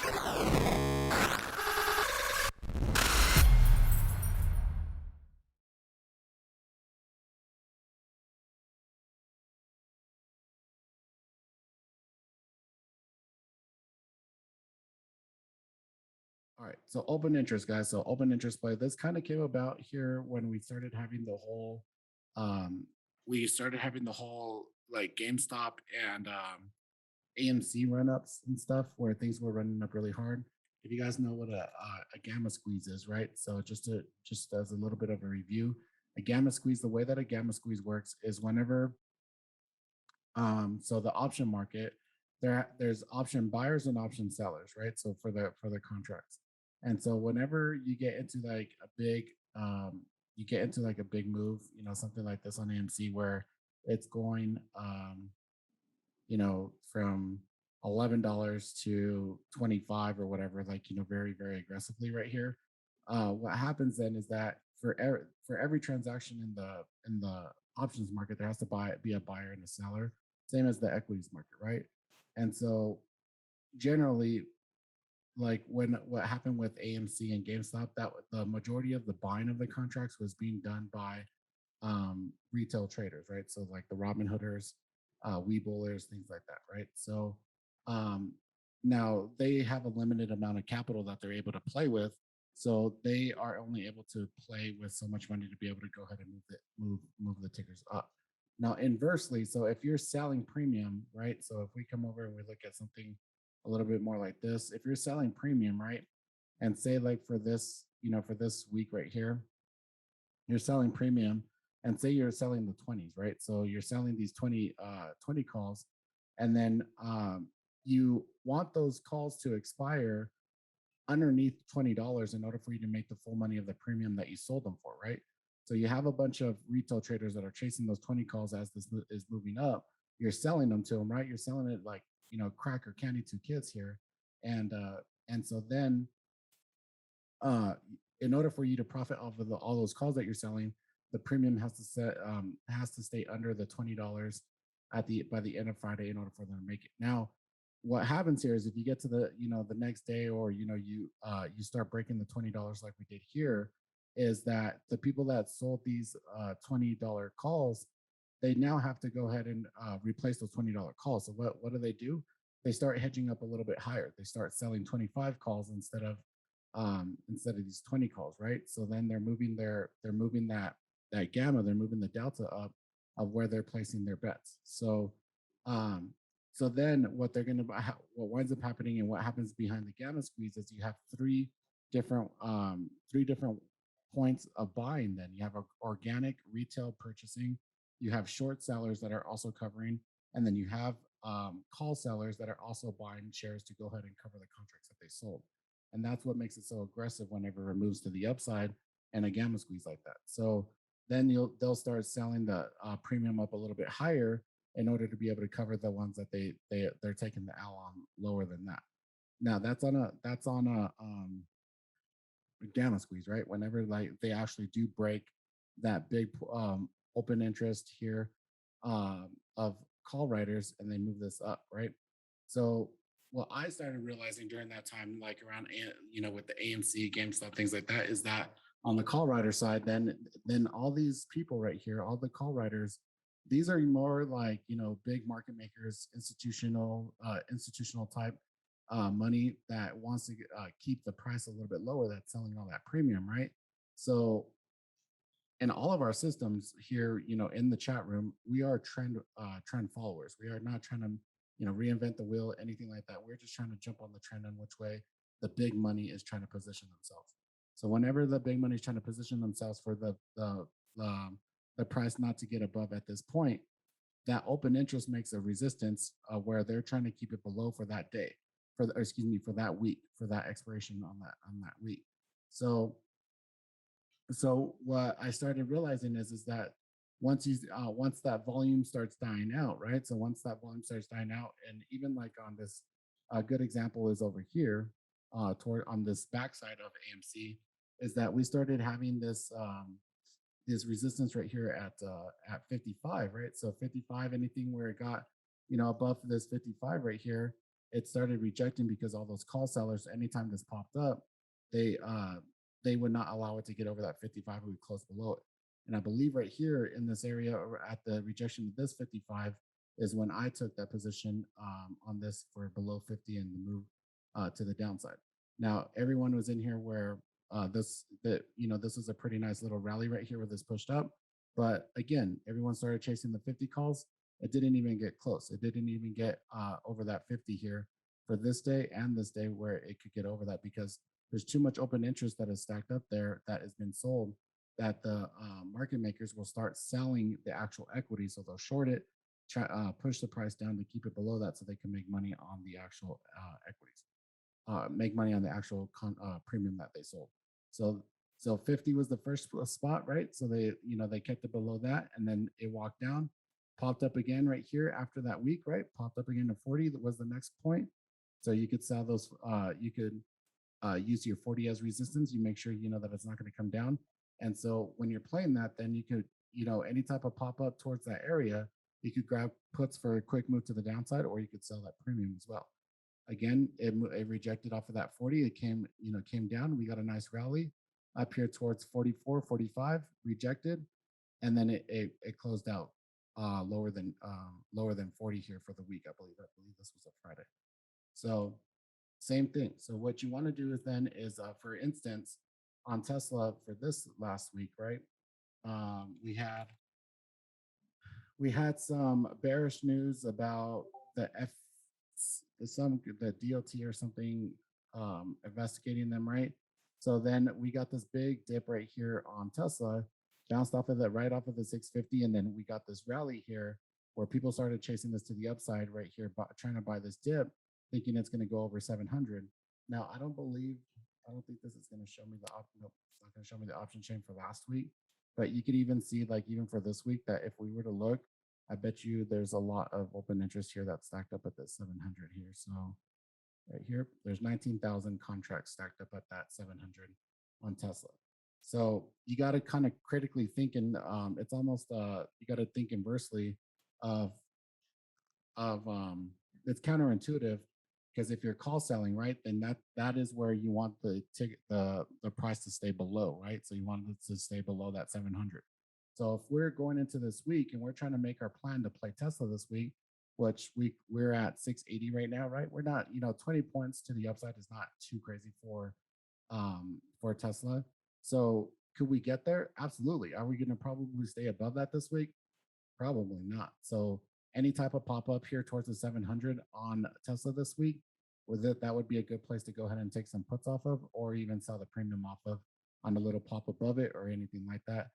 All right, so open interest, guys. So open interest play. This kind of came about here when we started having the whole, um, like GameStop and AMC run ups and stuff where things were running up really hard. If you guys know what a gamma squeeze is, right? So just as a little bit of a review, a gamma squeeze. The way that a gamma squeeze works is whenever so the option market, there's option buyers and option sellers, right? So for the contracts. And so whenever you get into like a big move, something like this on AMC where it's going from $11 to 25 or whatever, like, very, very aggressively right here. What happens then is that for every transaction in the options market, there has to be a buyer and a seller, same as the equities market, right? And so generally, like when what happened with AMC and GameStop, that the majority of the buying of the contracts was being done by retail traders, right? So like the Robin Hooders, Webullers, things like that, right? So um, now they have a limited amount of capital that they're able to play with, so they are only able to play with so much money to be able to go ahead and move the tickers up. Now inversely, so if you're selling premium, right? So if we come over and we look at something a little bit more like this, if you're selling premium, right? And say like for this week right here, you're selling premium, and say you're selling the 20s, right? So you're selling these 20 calls, and then you want those calls to expire underneath $20 in order for you to make the full money of the premium that you sold them for, right? So you have a bunch of retail traders that are chasing those 20 calls as this is moving up. You're selling them to them, right? You're selling it like, crack or candy to kids here. And so then uh, in order for you to profit off of all those calls that you're selling, the premium has to stay under the $20 at the by the end of Friday in order for them to make it. Now, what happens here is if you get to the next day, or you start breaking the $20 like we did here, is that the people that sold these $20 calls, they now have to go ahead and replace those $20 calls. So what do? They start hedging up a little bit higher. They start selling 25 calls instead of these 20 calls, right? So then they're moving that gamma, they're moving the delta up of where they're placing their bets. Um, so then what winds up happening and what happens behind the gamma squeeze is you have three different points of buying. Then you have organic retail purchasing, you have short sellers that are also covering, and then you have call sellers that are also buying shares to go ahead and cover the contracts that they sold. And that's what makes it so aggressive whenever it moves to the upside and a gamma squeeze like that. So then they'll start selling the premium up a little bit higher in order to be able to cover the ones that they're taking the L on lower than that. Now that's on a gamma squeeze, right? Whenever like they actually do break that big open interest here of call writers and they move this up, right? So what I started realizing during that time, like around with the AMC, GameStop, things like that, is that on the call writer side, then all these people right here, all the call writers, these are more like big market makers, institutional type money that wants to keep the price a little bit lower. That's selling all that premium, right? So in all of our systems here, in the chat room, we are trend followers. We are not trying to, reinvent the wheel, anything like that. We're just trying to jump on the trend on which way the big money is trying to position themselves. So whenever the big money is trying to position themselves for the price not to get above at this point, that open interest makes a resistance where they're trying to keep it below for that day, for that week, for that expiration on that week. So what I started realizing is that once that volume starts dying out, right? So once that volume starts dying out, and even like on this, a good example is over here, toward on this backside of AMC, is that we started having this resistance right here at 55, right? So 55, anything where it got above this 55 right here, it started rejecting because all those call sellers, anytime this popped up, they they would not allow it to get over that 55. It would close below it. And I believe right here in this area, or at the rejection of this 55, is when I took that position on this for below 50 and the move to the downside. Now everyone was in here where this is a pretty nice little rally right here where this pushed up, but again, everyone started chasing the 50 calls. It didn't even get close. It didn't even get over that 50 here for this day and this day where it could get over that because there's too much open interest that is stacked up there that has been sold that the market makers will start selling the actual equity. So they'll short it, push the price down to keep it below that so they can make money on the actual equities, make money on the actual premium that they sold. So so 50 was the first spot, right? So they kept it below that, and then it walked down, popped up again right here after that week, right? Popped up again to 40. That was the next point. So you could sell those. You could use your 40 as resistance. You make sure you know that it's not going to come down. And so when you're playing that, then you could, any type of pop up towards that area, you could grab puts for a quick move to the downside, or you could sell that premium as well. Again, it rejected off of that 40. It came down. We got a nice rally up here towards 44, 45, rejected, and then it closed out lower than 40 here for the week. I believe this was a Friday. So same thing. So what you want to do is then is for instance on Tesla for this last week, right? We had some bearish news about the the DOT or something investigating them, right? So then we got this big dip right here on Tesla, bounced off of that right off of the 650, and then we got this rally here where people started chasing this to the upside right here, trying to buy this dip, thinking it's going to go over 700. Now I don't think this is going to show me the option. Nope, it's not going to show me the option chain for last week. But you could even see, like, even for this week, that if we were to look, I bet you there's a lot of open interest here that's stacked up at this 700 here. So right here, there's 19,000 contracts stacked up at that 700 on Tesla. So you got to kind of critically think, and it's almost you got to think inversely of it's counterintuitive because if you're call selling, right, then that is where you want the ticket the price to stay below, right? So you want it to stay below that 700. So if we're going into this week and we're trying to make our plan to play Tesla this week, which we're at 680 right now, right? We're not, 20 points to the upside is not too crazy for Tesla. So could we get there? Absolutely. Are we going to probably stay above that this week? Probably not. So any type of pop up here towards the 700 on Tesla this week, that would be a good place to go ahead and take some puts off of, or even sell the premium off of on a little pop above it or anything like that.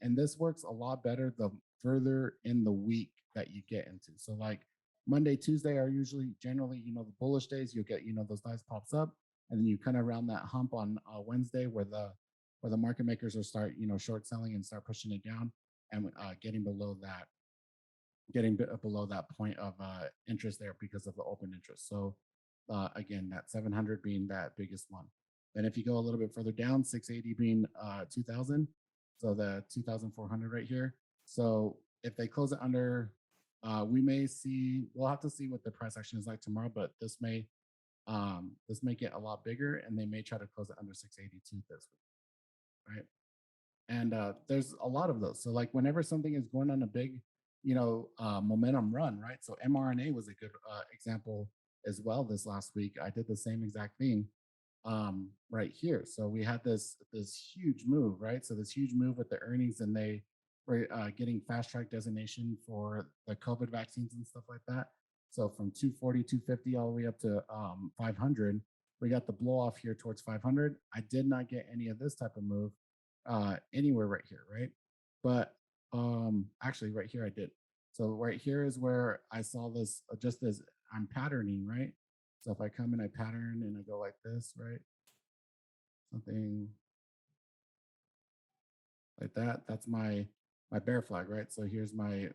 And this works a lot better the further in the week that you get into. So like Monday, Tuesday are usually generally, the bullish days. You'll get, those nice pops up, and then you kind of round that hump on Wednesday where the market makers will start, short selling and start pushing it down and getting below that point of interest there because of the open interest. So again, that 700 being that biggest one. Then if you go a little bit further down, 680 being 2000, so the 2400 right here. So if they close it under, we'll have to see what the price action is like tomorrow, but this may get a lot bigger, and they may try to close it under 682 this week, right? And there's a lot of those. So like whenever something is going on a big momentum run, right? So mRNA was a good example as well. This last week I did the same exact thing right here. So we had this huge move, right? So this huge move with the earnings, and they were getting fast track designation for the COVID vaccines and stuff like that. So from 240, 250 all the way up to 500, we got the blow off here towards 500. I did not get any of this type of move anywhere right here, right? But actually right here I did. So right here is where I saw this just as I'm patterning, right? So if I come and I pattern and I go like this, right? Something like that, that's my bear flag, right? So here's my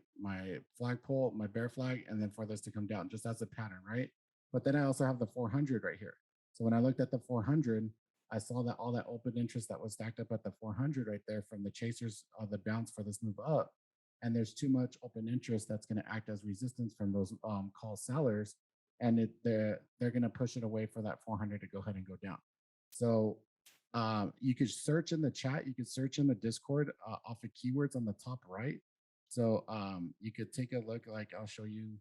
flagpole, my bear flag, and then for this to come down just as a pattern, right? But then I also have the 400 right here. So when I looked at the 400, I saw that all that open interest that was stacked up at the 400 right there from the chasers of the bounce for this move up. And there's too much open interest that's going to act as resistance from those call sellers. and they're going to push it away for that 400 to go ahead and go down. So you could search in the chat, you could search in the Discord off of keywords on the top right. So you could take a look. Like I'll show you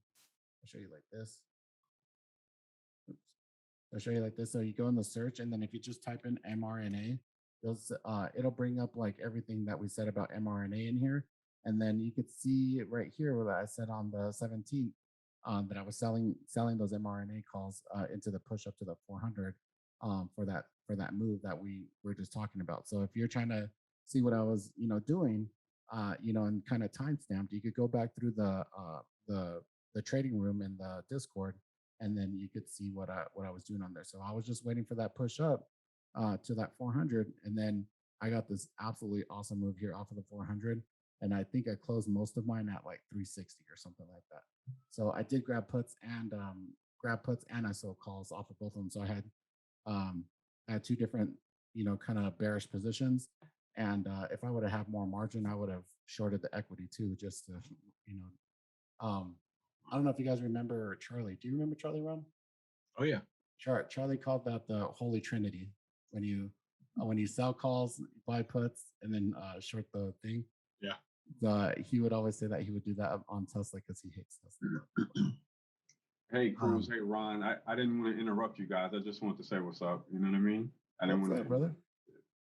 like this. Oops. I'll show you like this. So you go in the search, and then if you just type in mRNA, it'll bring up like everything that we said about mRNA in here. And then you could see right here what I said on the 17th, that I was selling those mRNA calls into the push up to the 400, for that move that we were just talking about. So if you're trying to see what I was doing, and kind of time stamped, you could go back through the trading room in the Discord, and then you could see what I was doing on there. So I was just waiting for that push up to that 400, and then I got this absolutely awesome move here off of the 400, and I think I closed most of mine at like 360 or something like that. So I did grab puts and I sold calls off of both of them. So um, I had two different kind of bearish positions, and if I would have had more margin, I would have shorted the equity too, just to you know I don't know if you guys remember Charlie. Do you remember Charlie Ron? Oh yeah. Charlie called that the Holy Trinity, when you sell calls, buy puts, and then short the thing. Yeah. He would always say that he would do that on Tesla because he hates Tesla. Hey, Cruz. Hey, Ron. I didn't want to interrupt you guys. I just wanted to say what's up. You know what I mean? I didn't What's want up, brother?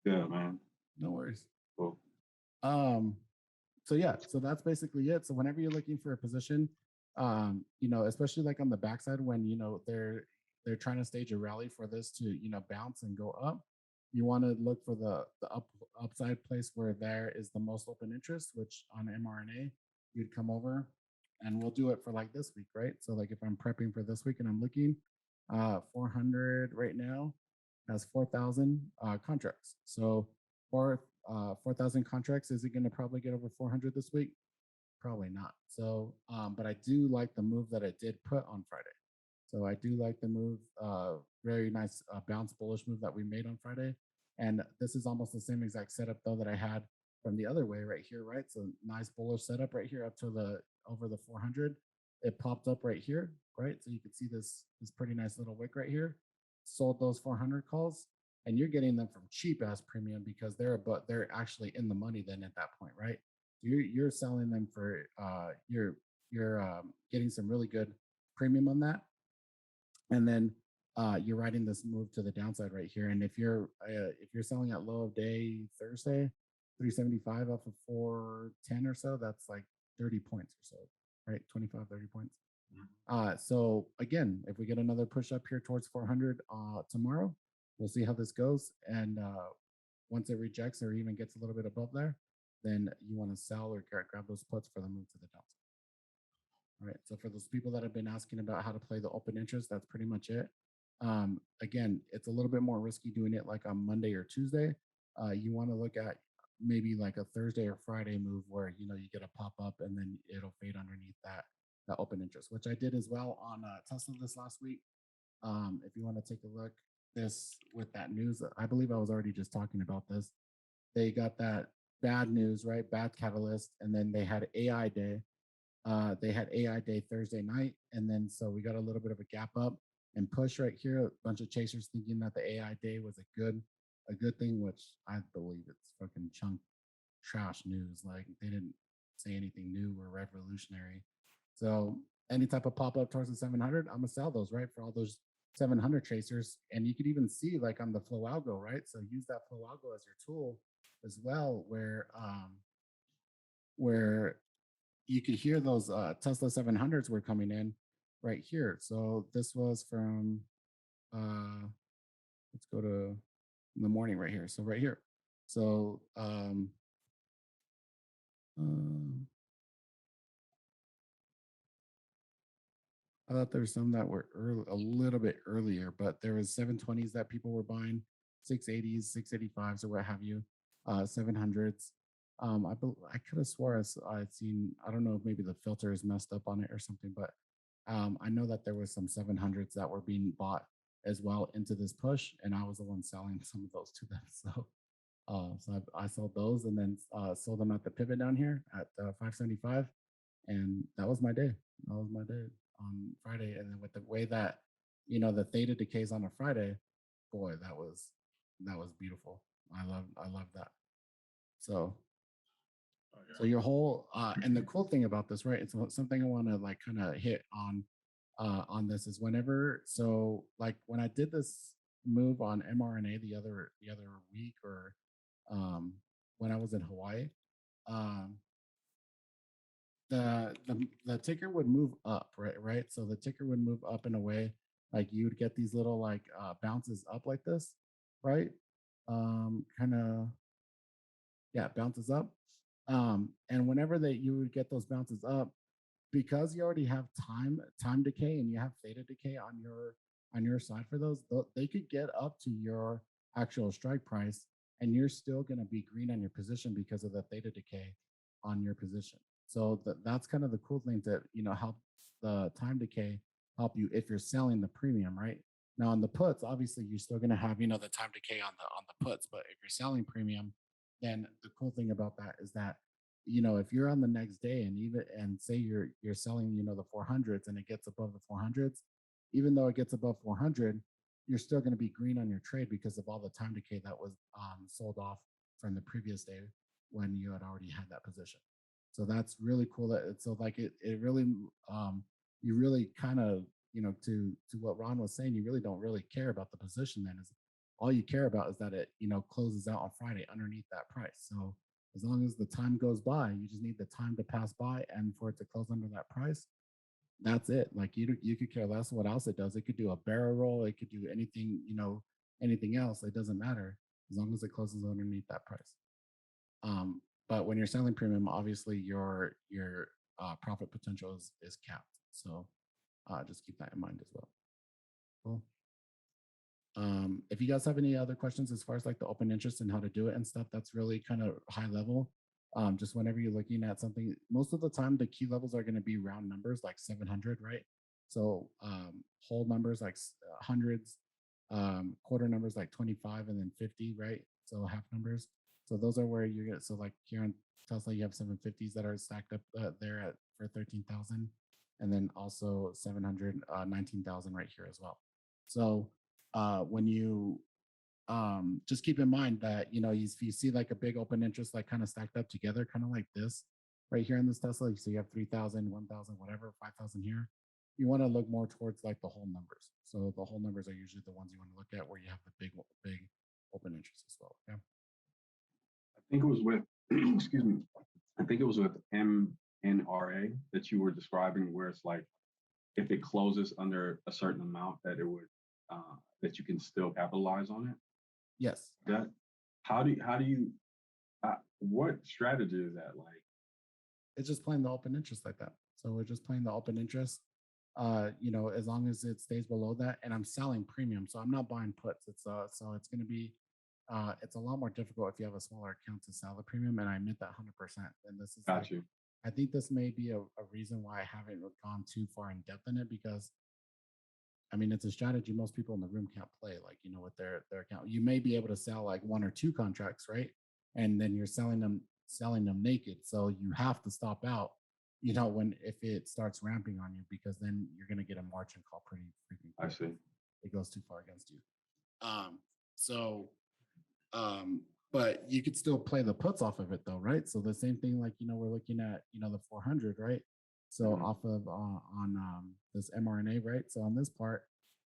Yeah, man. No worries. Cool. So yeah, so that's basically it. So whenever you're looking for a position, especially like on the backside when they're trying to stage a rally for this to bounce and go up, you want to look for the upside place where there is the most open interest, which on mRNA you'd come over, and we'll do it for like this week, right? So like if I'm prepping for this week and I'm looking, 400 right now has 4,000 contracts. So 4,000 contracts. Is it going to probably get over 400 this week? Probably not. So, but I do like the move that I did put on Friday. So I do like the move, very nice bounce bullish move that we made on Friday. And this is almost the same exact setup though that I had from the other way right here, right? So nice bullish setup right here up to over the 400. It popped up right here, right? So you can see this pretty nice little wick right here. Sold those 400 calls, and you're getting them from cheap ass premium because they're actually in the money then at that point, right? You're selling them for you're getting some really good premium on that, and then you're riding this move to the downside right here. And if you're selling at low of day Thursday, 375 off of 410 or so, that's like 30 points or so, right? 25, 30 points. So again, if we get another push up here towards 400 tomorrow, we'll see how this goes. And once it rejects or even gets a little bit above there, then you want to sell or grab those puts for the move to the downside. All right. So for those people that have been asking about how to play the open interest, that's pretty much it. Again, it's a little bit more risky doing it like on Monday or Tuesday. You want to look at maybe like a Thursday or Friday move where you get a pop up and then it'll fade underneath that open interest, which I did as well on Tesla this last week. If you want to take a look this with that news, I believe I was already just talking about this. They got that bad news, right? Bad catalyst, and then they had AI day. They had AI day Thursday night, and then so we got a little bit of a gap up and push right here. A bunch of chasers thinking that the AI day was a good thing, which I believe it's fucking chunk trash news. Like they didn't say anything new or revolutionary. So any type of pop up towards the 700, I'm gonna sell those, right, for all those 700 chasers. And you could even see like on the flow algo, right? So use that flow algo as your tool as well, where you could hear those Tesla 700s were coming in right here. So this was from let's go to the morning right here. So right here. So I thought there were some that were a little bit earlier, but there was 720s that people were buying, 680s, 685s, or what have you, 700s. I could have swore I'd seen. I don't know if maybe the filter is messed up on it or something, but I know that there was some 700s that were being bought as well into this push, and I was the one selling some of those to them. So I sold those and then sold them at the pivot down here at 575, and that was my day. That was my day. Friday, and then with the way that the theta decays on a Friday, boy, that was beautiful. I love that. So Oh, so yeah. your whole and the cool thing about this, right? It's something I want to like kind of hit on this is whenever like when I did this move on mRNA the other week or um when I was in Hawaii, um the ticker would move up, right, so the ticker would move up in a way like you would get these little like bounces up like this, right, kind of, yeah, bounces up, and whenever that you would get those bounces up, because you already have time decay and you have theta decay on your side for those, they could get up to your actual strike price, and you're still going to be green on your position because of the theta decay on your position. So that's kind of the cool thing to help the time decay help you if you're selling the premium, right? Now on the puts, obviously you're still going to have the time decay on the puts, but if you're selling premium, then the cool thing about that is that if you're on the next day and say you're selling the 400s and it gets above the 400s, even though it gets above 400, you're still going to be green on your trade because of all the time decay that was sold off from the previous day when you had already had that position. So that's really cool. So like it really you really kind of to what Ron was saying, you really don't really care about the position. Then is all you care about is that it closes out on Friday underneath that price. So as long as the time goes by, you just need the time to pass by and for it to close under that price. That's it. Like you could care less what else it does. It could do a barrel roll. It could do anything, anything else. It doesn't matter as long as it closes underneath that price. But when you're selling premium, obviously your profit potential is capped. So just keep that in mind as well. Cool. If you guys have any other questions as far as like the open interest and how to do it and stuff, that's really kind of high level. Just whenever you're looking at something, most of the time the key levels are going to be round numbers like 700, right? So whole numbers like hundreds, quarter numbers like 25 and then 50, right? So half numbers. So those are where you're so like here on Tesla, you have 750s that are stacked up there at for 13,000, and then also 719,000 right here as well. So when you just keep in mind that if you see like a big open interest like kind of stacked up together, kind of like this right here in this Tesla, so you have 3,000, 1,000, whatever, 5,000 here. You want to look more towards like the whole numbers. So the whole numbers are usually the ones you want to look at where you have the big open interest as well. Yeah. I think it was with, excuse me, I think it was with MNRA that you were describing, where it's like if it closes under a certain amount, that it would that you can still capitalize on it. Yes. That how do you what strategy is that like? It's just playing the open interest like that. So we're just playing the open interest. As long as it stays below that, and I'm selling premium, so I'm not buying puts. So it's going to be it's a lot more difficult if you have a smaller account to sell the premium, and I admit that 100%. And this is Got like, you. I think this may be a reason why I haven't gone too far in depth in it because I mean it's a strategy most people in the room can't play. Like with their account, you may be able to sell like one or two contracts, right? And then you're selling them naked, so you have to stop out. When if it starts ramping on you, because then you're going to get a margin call pretty freaking I quick. see. It goes too far against you. So um, but you could still play the puts off of it though, right? So the same thing, like we're looking at the 400, right? So Mhm. off of on this mRNA, right? So on this part,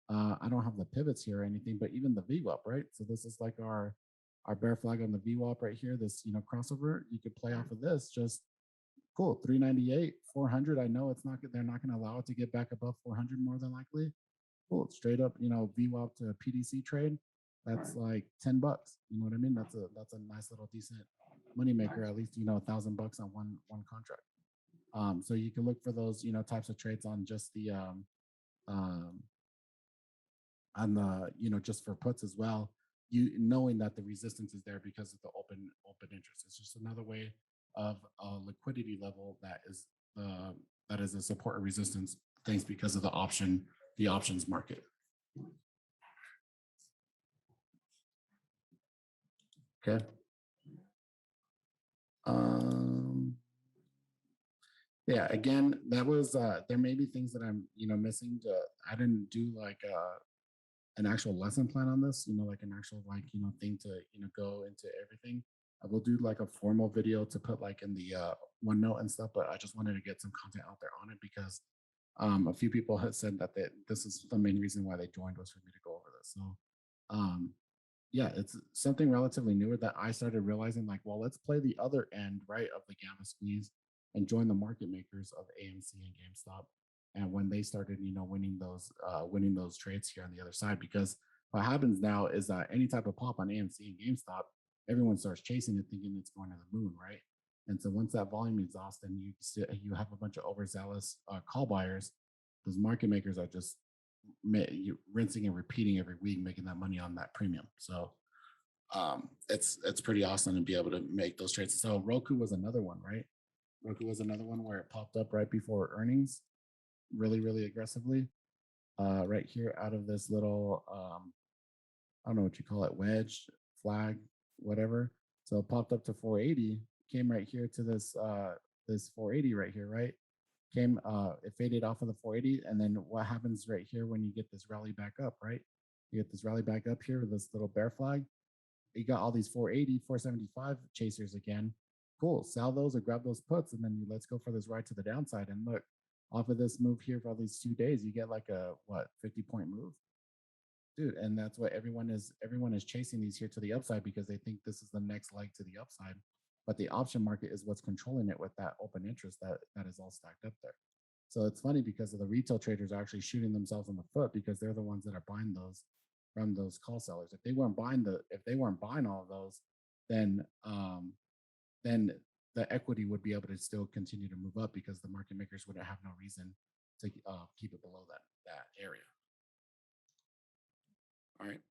I don't have the pivots here or anything, but even the VWAP, right? So this is like our bear flag on the VWAP right here. This crossover, you could play off of this. Just cool, 398, 400. I know they're not going to allow it to get back above 400 more than likely. Cool, straight up, VWAP to a PDC trade. That's Right. like $10. You know what I mean? That's a nice little decent money maker. Nice. At least $1,000 on one contract. So you can look for those types of trades on just the um, on the just for puts as well. You knowing that the resistance is there because of the open interest. It's just another way of a liquidity level that is a support or resistance things because of the options market. Okay. Um, Yeah, again, that was there may be things that I'm, missing. I didn't do like an actual lesson plan on this, like an actual like, thing to, go into everything. I will do like a formal video to put like in the OneNote and stuff, but I just wanted to get some content out there on it because a few people had said that this is the main reason why they joined was for me to go over this. So um, yeah, it's something relatively newer that I started realizing like, well, let's play the other end, right, of the gamma squeeze and join the market makers of AMC and GameStop. And when they started, winning those trades here on the other side, because what happens now is that any type of pop on AMC and GameStop, everyone starts chasing it, thinking it's going to the moon, right? And so once that volume exhausts, and you have a bunch of overzealous call buyers, those market makers are just rinsing and repeating every week, making that money on that premium. So it's pretty awesome to be able to make those trades. So Roku was another one, right? Roku was another one where it popped up right before earnings, really, really aggressively. Right here out of this little I don't know what you call it, wedge, flag, whatever. So it popped up to 480, came right here to this 480 right here, right? It faded off of the 480, and then what happens right here when you get this rally back up, right? You get this rally back up here with this little bear flag. You got all these 480, 475 chasers again. Cool. Sell those or grab those puts, and then let's go for this ride to the downside. And look, off of this move here for all these 2 days, you get like a 50-point move, dude. And that's what everyone is chasing these here to the upside because they think this is the next leg to the upside. But the option market is what's controlling it with that open interest that is all stacked up there. So it's funny because of the retail traders are actually shooting themselves in the foot because they're the ones that are buying those from those call sellers. If they weren't buying all of those, then then the equity would be able to still continue to move up because the market makers wouldn't have no reason to keep it below that area. All right.